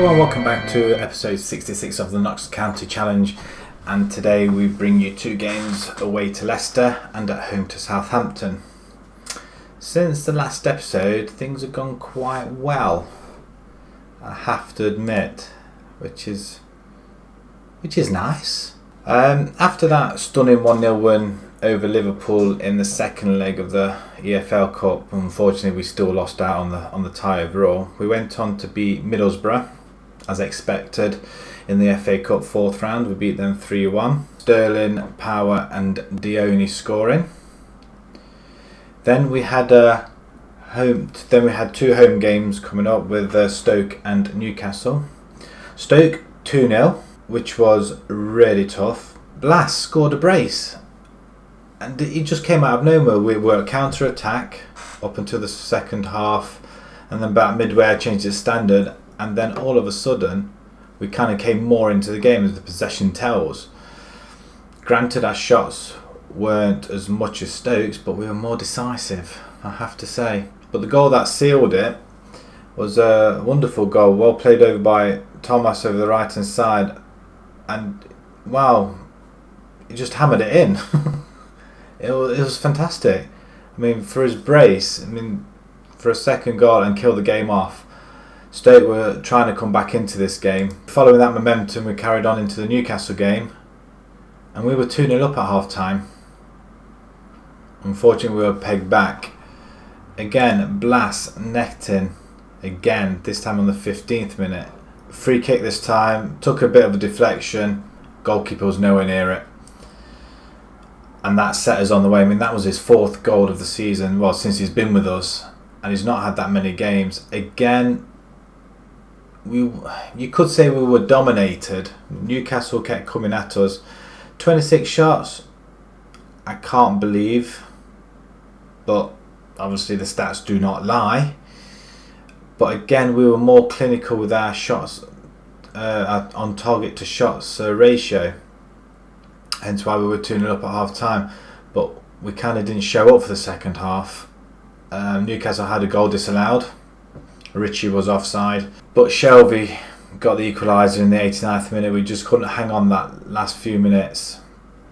Hello and welcome back to episode 66 of the Notts County Challenge, and today we bring you two games away to Leicester and at home to Southampton. Since the last episode things have gone quite well, I have to admit, which is nice. After that stunning 1-0 win over Liverpool in the second leg of the EFL Cup, unfortunately we still lost out on the tie overall. We went on to beat Middlesbrough as expected in the FA Cup fourth round. We beat them 3-1. Sterling, Power and Dione scoring. Then we had two home games coming up with Stoke and Newcastle. Stoke 2-0, which was really tough. Blas scored a brace, and it just came out of nowhere. We were counter attack up until the second half, and then about midway I changed the standard, and then all of a sudden we kind of came more into the game as the possession tells. Granted, our shots weren't as much as Stoke's, but we were more decisive, I have to say. But the goal that sealed it was a wonderful goal, well played over by Thomas over the right hand side, and wow, he just hammered it in. It was fantastic. I mean, for his brace, for a second goal and kill the game off. Stoke were trying to come back into this game. Following that momentum, we carried on into the Newcastle game, and we were 2-0 up at half time. Unfortunately, we were pegged back. Again, Blas necked in. Again, this time on the 15th minute. Free kick this time, took a bit of a deflection. Goalkeeper was nowhere near it. And that set us on the way. I mean, that was his fourth goal of the season, well, since he's been with us, and he's not had that many games. Again, you could say we were dominated. Newcastle kept coming at us. 26 shots, I can't believe, but obviously the stats do not lie. But again, we were more clinical with our shots, on target to shots ratio. Hence why we were 2-0 up at half time. But we kind of didn't show up for the second half. Newcastle had a goal disallowed. Ritchie was offside. But Shelby got the equaliser in the 89th minute. We just couldn't hang on that last few minutes.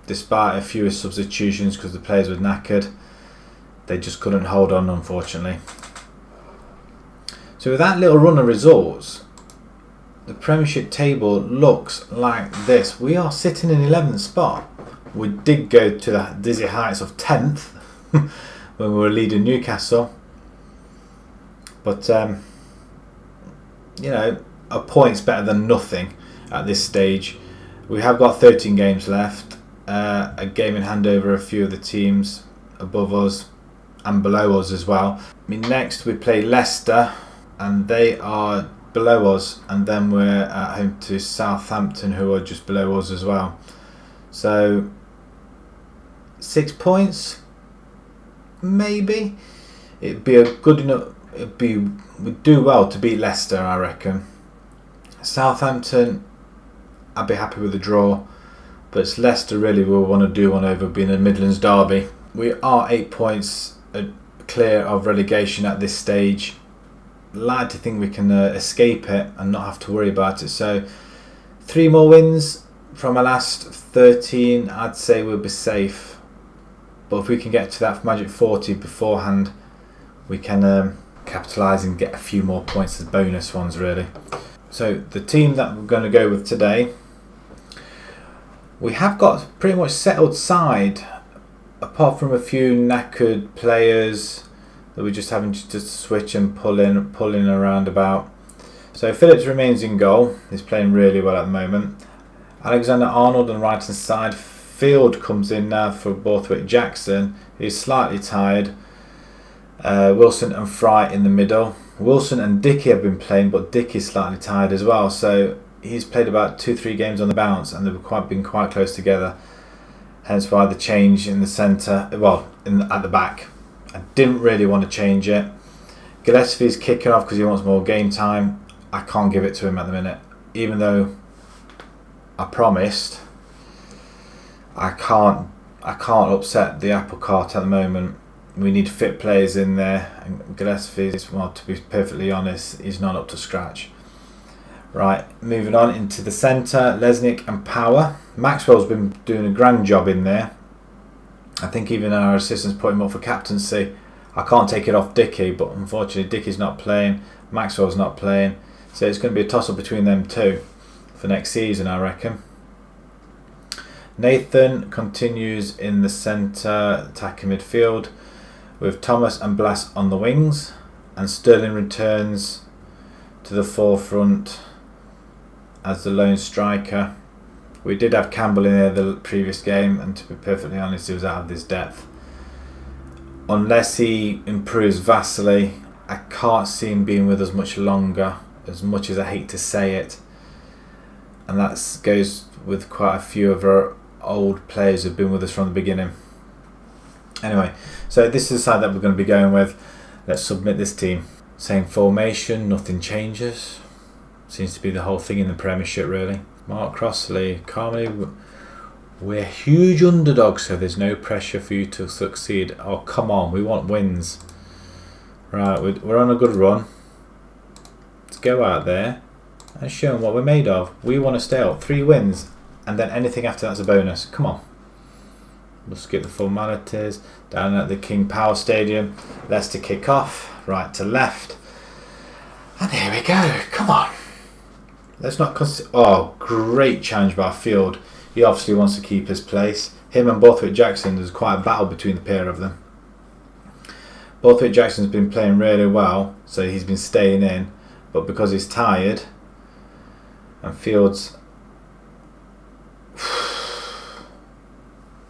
Despite a few substitutions because the players were knackered. They just couldn't hold on, unfortunately. So with that little run of results, the Premiership table looks like this. We are sitting in 11th spot. We did go to the dizzy heights of 10th when we were leading Newcastle. But, a point's better than nothing at this stage. We have got 13 games left. A game in hand over a few of the teams above us and below us as well. Next we play Leicester, and they are below us, and then we're at home to Southampton, who are just below us as well. So 6 points, maybe. It'd be a good enough. We'd do well to beat Leicester, I reckon. Southampton, I'd be happy with a draw, but it's Leicester really we'll want to do one over, being a Midlands derby. We are 8 points clear of relegation at this stage. Like to think we can escape it and not have to worry about it. So 3 more wins from our last 13, I'd say we'll be safe. But if we can get to that magic 40 beforehand, we can capitalise and get a few more points as bonus ones, really. So the team that we're going to go with today, we have got pretty much settled side, apart from a few knackered players that we're just having to switch and pulling around about. So Phillips remains in goal. He's playing really well at the moment. Alexander-Arnold on the right hand side. Field comes in now for Borthwick Jackson. He's slightly tired. Wilson and Fry in the middle. Wilson and Dickey have been playing, but Dickey's slightly tired as well. So he's played about 2-3 games on the bounce, and they've been quite close together. Hence why the change in the centre, at the back. I didn't really want to change it. Gillespie's kicking off because he wants more game time. I can't give it to him at the minute, even though I promised. I can't upset the apple cart at the moment. We need fit players in there, and Gillespie, well, to be perfectly honest, he's not up to scratch. Right, moving on into the centre, Lesniak and Power. Maxwell's been doing a grand job in there. I think even our assistants put him up for captaincy. I can't take it off Dicky, but unfortunately Dicky's not playing, Maxwell's not playing, so it's going to be a toss-up between them two for next season, I reckon. Nathan continues in the centre, attacking midfield, with Thomas and Blas on the wings, and Sterling returns to the forefront as the lone striker. We did have Campbell in there the previous game, and to be perfectly honest, he was out of his depth. Unless he improves vastly, I can't see him being with us much longer, as much as I hate to say it. And that goes with quite a few of our old players who've been with us from the beginning. Anyway, so this is the side that we're going to be going with. Let's submit this team. Same formation, nothing changes. Seems to be the whole thing in the Premiership, really. Mark Crossley, calmly. We're huge underdogs, so there's no pressure for you to succeed. Oh, come on, we want wins. Right, we're on a good run. Let's go out there and show them what we're made of. We want to stay up. 3 wins, and then anything after that's a bonus. Come on. We'll skip the formalities. Down at the King Power Stadium. Leicester kick off. Right to left. And here we go. Come on. Let's not consider. Oh, great challenge by Field. He obviously wants to keep his place. Him and Borthwick Jackson, there's quite a battle between the pair of them. Borthwick Jackson's been playing really well, so he's been staying in. But because he's tired, and Field's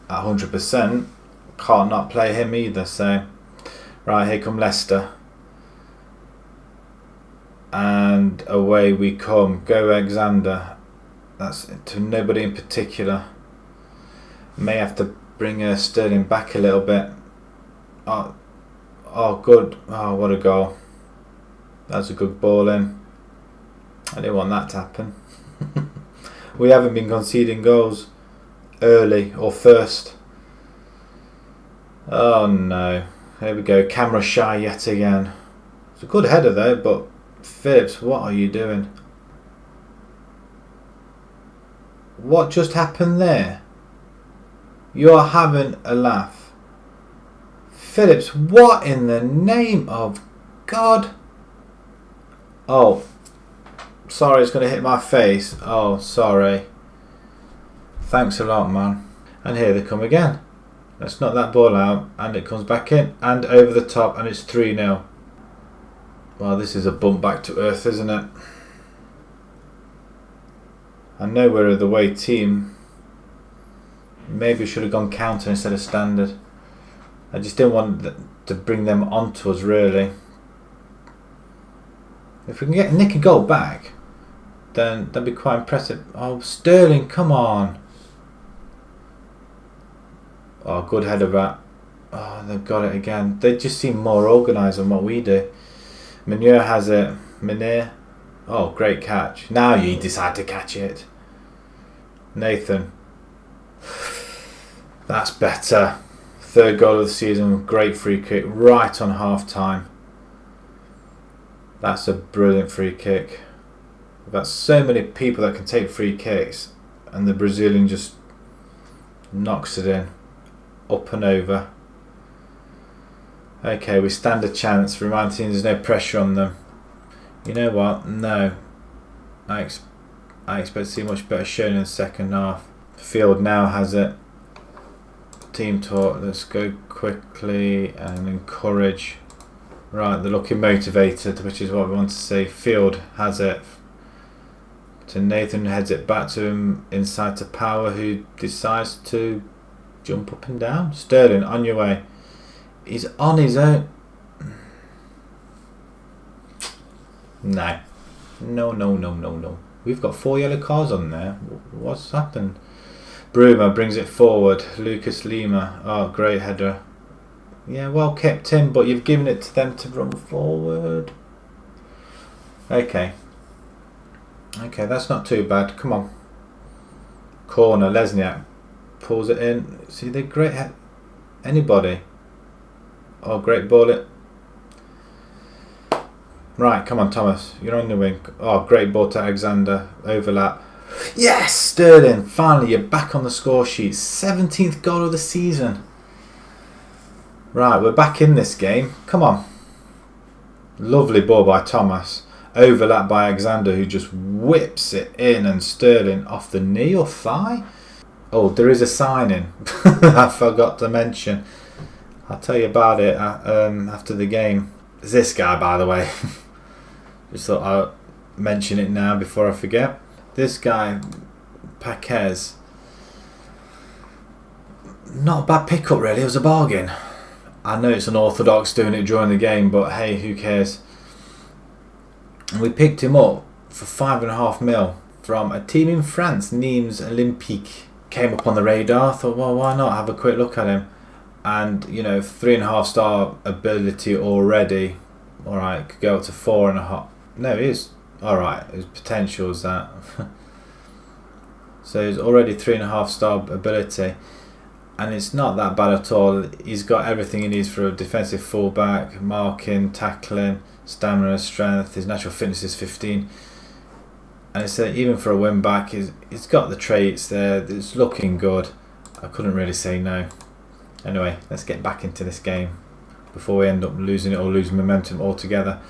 at 100%, can't not play him either. So, right, here come Leicester. And away we come. Go Alexander. That's to nobody in particular. May have to bring Sterling back a little bit. Oh, good. Oh, what a goal. That's a good ball in. I didn't want that to happen. We haven't been conceding goals early or first. Oh no. Here we go. Camera shy yet again. It's a good header though, but Phillips, what are you doing? What just happened there? You're having a laugh. Phillips, what in the name of God? Oh, sorry, it's going to hit my face. Oh, sorry. Thanks a lot, man. And here they come again. Let's knock that ball out, and it comes back in and over the top, and it's 3-0. Well, this is a bump back to earth, isn't it? I know we're a the way team. Maybe we should have gone counter instead of standard. I just didn't want to bring them onto us, really. If we can nick a goal back, then that'd be quite impressive. Oh, Sterling, come on. Oh, good header that. Oh, they've got it again. They just seem more organised than what we do. Meunier has it. Meunier. Oh, great catch. Now you decide to catch it. Nathan. That's better. 3rd goal of the season. Great free kick. Right on half time. That's a brilliant free kick. We've got so many people that can take free kicks, and the Brazilian just knocks it in. Up and over. Okay, we stand a chance. Remind the team there's no pressure on them. You know what? No. I expect to see much better showing in the second half. Field now has it. Team talk. Let's go quickly and encourage. Right, they're looking motivated, which is what we want to see. Field has it. To Nathan, heads it back to him inside to Power, who decides to jump up and down. Sterling, on your way. He's on his own. No. No. We've got 4 yellow cards on there. What's happened? Bruma brings it forward. Lucas Lima. Oh, great header. Yeah, well kept in, but you've given it to them to run forward. Okay, that's not too bad. Come on. Corner, Lesniak pulls it in. See, they're great. Anybody. Oh, great ball it. Right, come on, Thomas. You're on the wing. Oh, great ball to Alexander. Overlap. Yes, Sterling. Finally, you're back on the score sheet. 17th goal of the season. Right, we're back in this game. Come on. Lovely ball by Thomas. Overlap by Alexander, who just whips it in, and Sterling off the knee or thigh. Oh, there is a signing. I forgot to mention. I'll tell you about it after the game. It's this guy, by the way. Just thought I'd mention it now before I forget. This guy, Paquez. Not a bad pickup, really. It was a bargain. I know it's unorthodox doing it during the game, but hey, who cares? And we picked him up for 5.5 mil from a team in France, Nîmes Olympique. Came up on the radar. Thought, well, why not have a quick look at him? And 3.5 star ability already. All right, could go up to 4.5. No, he is all right. His potential is that. So he's already 3.5 star ability, and it's not that bad at all. He's got everything he needs for a defensive fullback: marking, tackling, stamina, strength. His natural fitness is 15, and it's even for a wing back, he's got the traits there. It's looking good. I couldn't really say no. Anyway, let's get back into this game before we end up losing it or losing momentum altogether.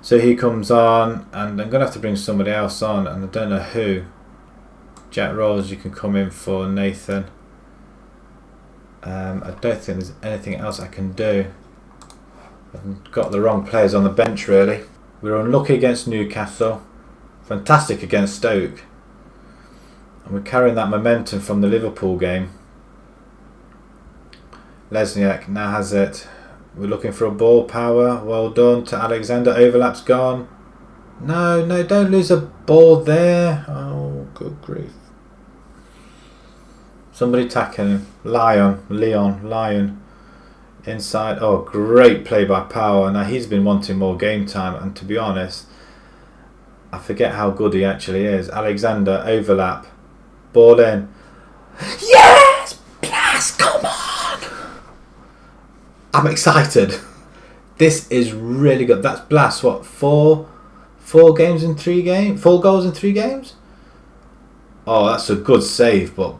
So he comes on, and I'm going to have to bring somebody else on, and I don't know who. Jack Rolls, you can come in for Nathan. I don't think there's anything else I can do. I've got the wrong players on the bench, really. We were unlucky against Newcastle, fantastic against Stoke, and we're carrying that momentum from the Liverpool game. Lesniak now has it. We're looking for a ball power. Well done to Alexander. Overlap's gone. No, don't lose a ball there. Oh, good grief. Somebody tackling him. Leon. Inside. Oh, great play by Power. Now he's been wanting more game time, and to be honest, I forget how good he actually is. Alexander, overlap. Ball in. Yes! Blast, come on! I'm excited. This is really good. That's Blast. What, 4 games in 3 games? 4 goals in 3 games? Oh, that's a good save, but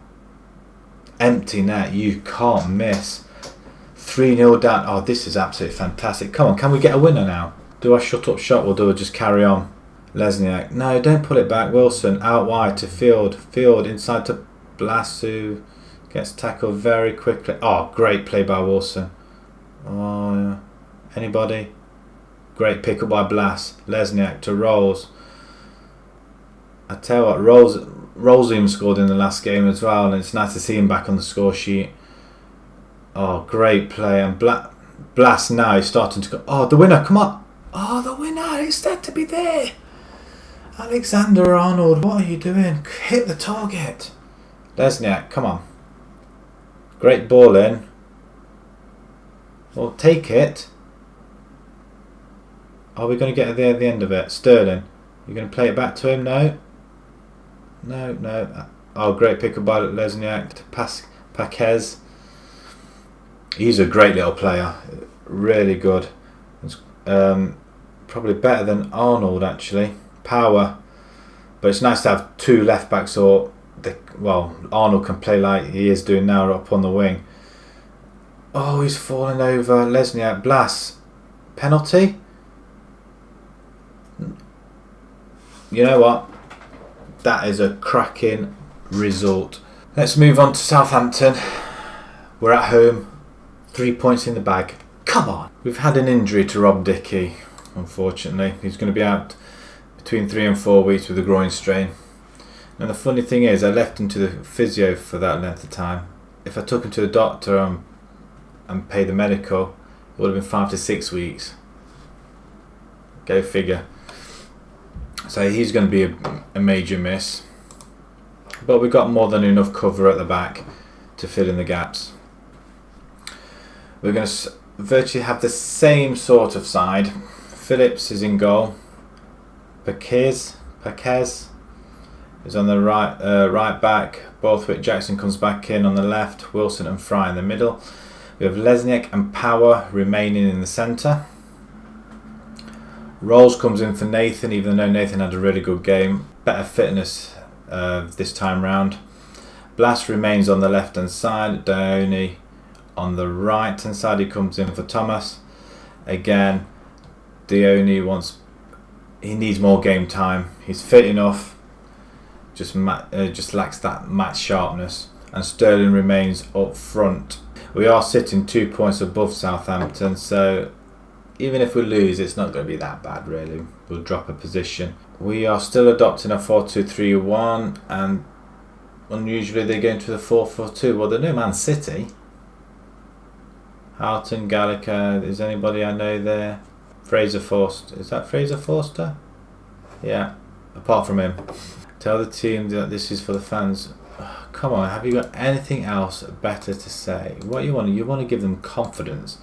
empty net. You can't miss. 3-0 down. Oh, this is absolutely fantastic. Come on, can we get a winner now? Do I shut up shop or do I just carry on? Lesniak. No, don't pull it back. Wilson out wide to Field. Field inside to Blasu. Gets tackled very quickly. Oh, great play by Wilson. Oh, anybody? Great pick up by Blas. Lesniak to Rolls. I tell you what, Rolls even scored in the last game as well, and it's nice to see him back on the score sheet. Oh, great play. And Blas now is starting to go. Oh, the winner, come on. Oh, the winner is said to be there. Alexander Arnold, what are you doing? Hit the target. Lesniak, come on. Great ball in. Well, take it. Are we going to get there at the end of it? Sterling, you're going to play it back to him? No. Oh, great pick up by Lesniak to Paquez. He's a great little player. Really good. Probably better than Arnold, actually. Power. But it's nice to have 2 left backs, or Arnold can play like he is doing now up on the wing. Oh, he's falling over. Lesniak. Blas. Penalty? You know what? That is a cracking result. Let's move on to Southampton. We're at home. 3 points in the bag. Come on. We've had an injury to Rob Dickey, unfortunately. He's going to be out between 3 and 4 weeks with a groin strain. And the funny thing is, I left him to the physio for that length of time. If I took him to the doctor and paid the medical, it would have been 5 to 6 weeks. Go figure. So he's going to be a major miss. But we've got more than enough cover at the back to fill in the gaps. We're going to virtually have the same sort of side. Phillips is in goal. Paquez is on the right back. Borthwick Jackson comes back in on the left. Wilson and Fry in the middle. We have Lesniak and Power remaining in the centre. Rolls comes in for Nathan, even though Nathan had a really good game. Better fitness this time round. Blast remains on the left hand side. Downey on the right hand side. He comes in for Thomas. Again, Dione he needs more game time. He's fit enough, just lacks that match sharpness. And Sterling remains up front. We are sitting 2 points above Southampton, so even if we lose, it's not going to be that bad really. We'll drop a position. We are still adopting a 4-2-3-1, and unusually they go into the 4-4-2. Well, they're no Man City. Houghton, Gallagher, is anybody I know there? Fraser Forster, is that Fraser Forster? Yeah, apart from him. Tell the team that this is for the fans. Oh, come on, have you got anything else better to say? What you want to give them confidence.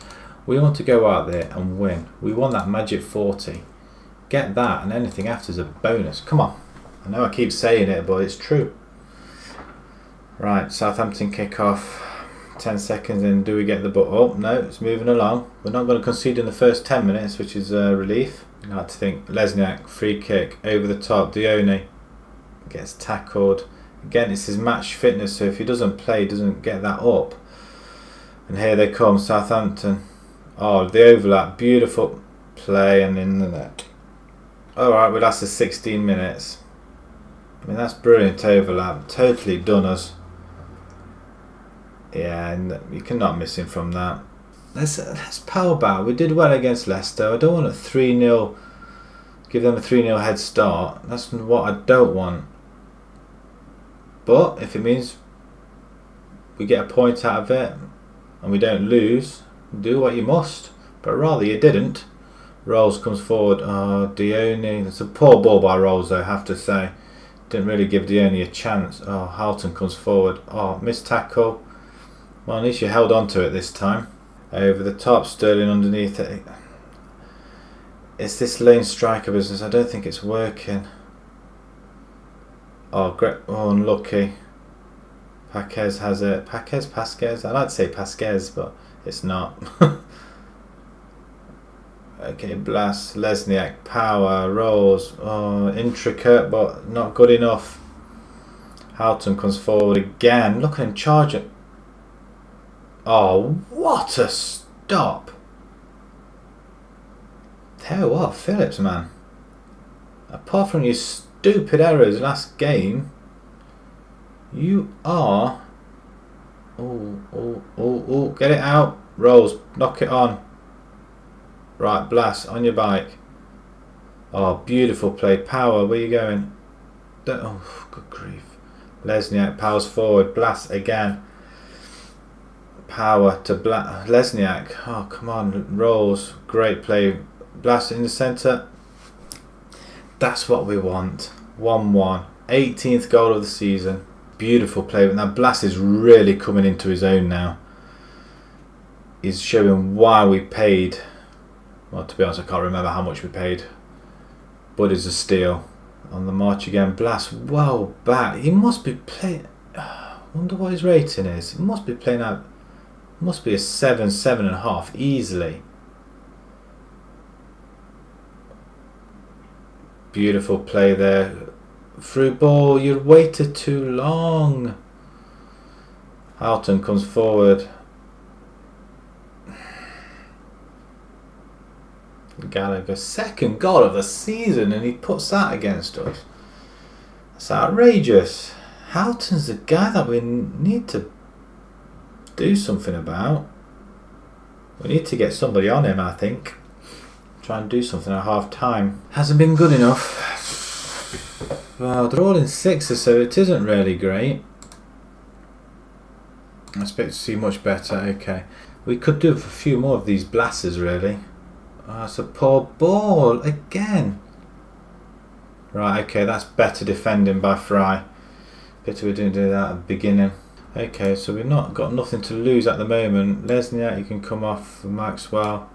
We want to go out there and win. We want that magic 40. Get that, and anything after is a bonus. Come on. I know I keep saying it, but it's true. Right, Southampton kick off. 10 seconds in, do we get the ball? Oh, no, it's moving along. We're not going to concede in the first 10 minutes, which is a relief. I like to think. Lesniak, free kick, over the top. Dione gets tackled. Again, it's his match fitness, so if he doesn't play, he doesn't get that up. And here they come, Southampton. Oh, the overlap, beautiful play, and in the net. Alright, we lasted 16 minutes. I mean, that's brilliant overlap. Totally done us. Yeah, and you cannot miss him from that. Let's power back. We did well against Leicester. I don't want a 3-0, give them a 3-0 head start. That's what I don't want. But if it means we get a point out of it and we don't lose, do what you must. But rather you didn't. Rolls comes forward. Oh, Dione. It's a poor ball by Rolls, though, I have to say. Didn't really give Dione a chance. Oh, Houghton comes forward. Oh, missed tackle. Well, at least you held on to it this time. Over the top, Sterling underneath it. It's this lane striker business. I don't think it's working. Oh, great. Oh, unlucky. Paquez has it. Pasquez? I like to say Pasquez, but it's not. Okay, Blast, Lesniak, power, Rolls. Oh, intricate, but not good enough. Houghton comes forward again. Look at him charge it. Oh, what a stop. Tell you what, Phillips, man. Apart from your stupid errors last game, you are... Oh, get it out. Rolls, knock it on. Right, Blast, on your bike. Oh, beautiful play. Power, where you going? Oh, good grief. Lesniak powers forward. Blast again. Power to Lesniak. Oh, come on. Rolls. Great play. Blast in the centre. That's what we want. 1-1. 18th goal of the season. Beautiful play. Now Blast is really coming into his own now. He's showing why we paid. Well, to be honest, I can't remember how much we paid. But it's a steal. On the march again. Blast well back. He must be playing... wonder what his rating is. He must be playing out... Must be a 7, 7.5 easily. Beautiful play there. Through ball, you waited too long. Houghton comes forward. Gallagher, second goal of the season, and he puts that against us. That's outrageous. Houghton's the guy that we need to do something about. We need to get somebody on him, I think. Try and do something at half time. Hasn't been good enough. Well, they're all in sixes, so it isn't really great. I expect to see much better. Okay, we could do a few more of these blasters, really. Oh, it's a poor ball again. Right, okay, that's better defending by Fry. Pity we didn't do that at the beginning. Okay, so we've not got nothing to lose at the moment. Lesniak, you can come off for Maxwell.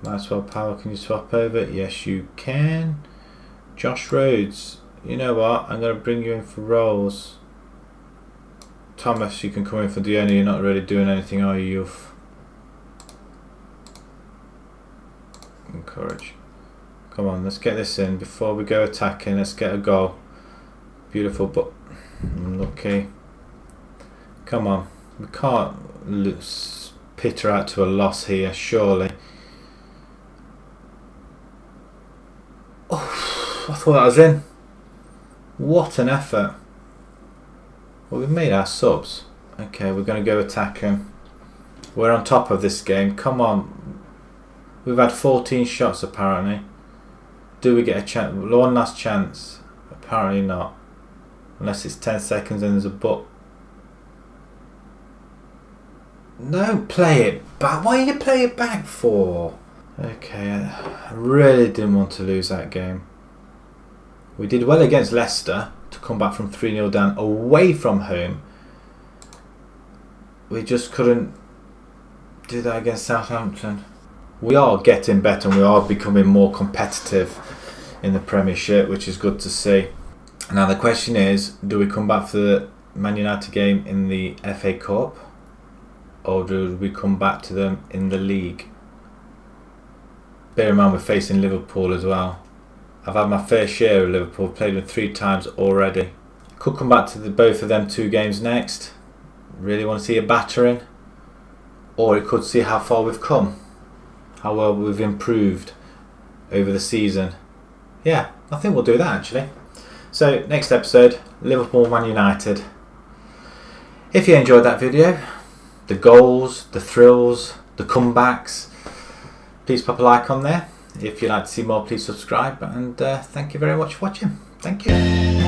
Maxwell, Power, can you swap over? Yes, you can. Josh Rhodes, you know what? I'm going to bring you in for Rolls. Thomas, you can come in for Dione. You're not really doing anything, are you, youth? Encourage. Come on, let's get this in before we go attacking. Let's get a goal. Beautiful, but unlucky. Come on, we can't pitter out to a loss here, surely. Oh, I thought that was in. What an effort. Well, we've made our subs. Okay, we're going to go attacking. We're on top of this game. Come on. We've had 14 shots apparently. Do we get a chance? One last chance? Apparently not. Unless it's 10 seconds and there's a but. No, play it back. Why are you play it back for? Okay, I really didn't want to lose that game. We did well against Leicester to come back from 3-0 down away from home. We just couldn't do that against Southampton. We are getting better and we are becoming more competitive in the Premiership, which is good to see. Now the question is, do we come back for the Man United game in the FA Cup, or do we come back to them in the league? Bear in mind we're facing Liverpool as well. I've had my fair share of Liverpool, played them 3 times already. Could come back to both of them 2 games next. Really want to see a battering. Or it could see how far we've come, how well we've improved over the season. Yeah, I think we'll do that actually. So next episode, Liverpool Man United. If you enjoyed that video, the goals, the thrills, the comebacks, please pop a like on there. If you'd like to see more, please subscribe, and thank you very much for watching. Thank you.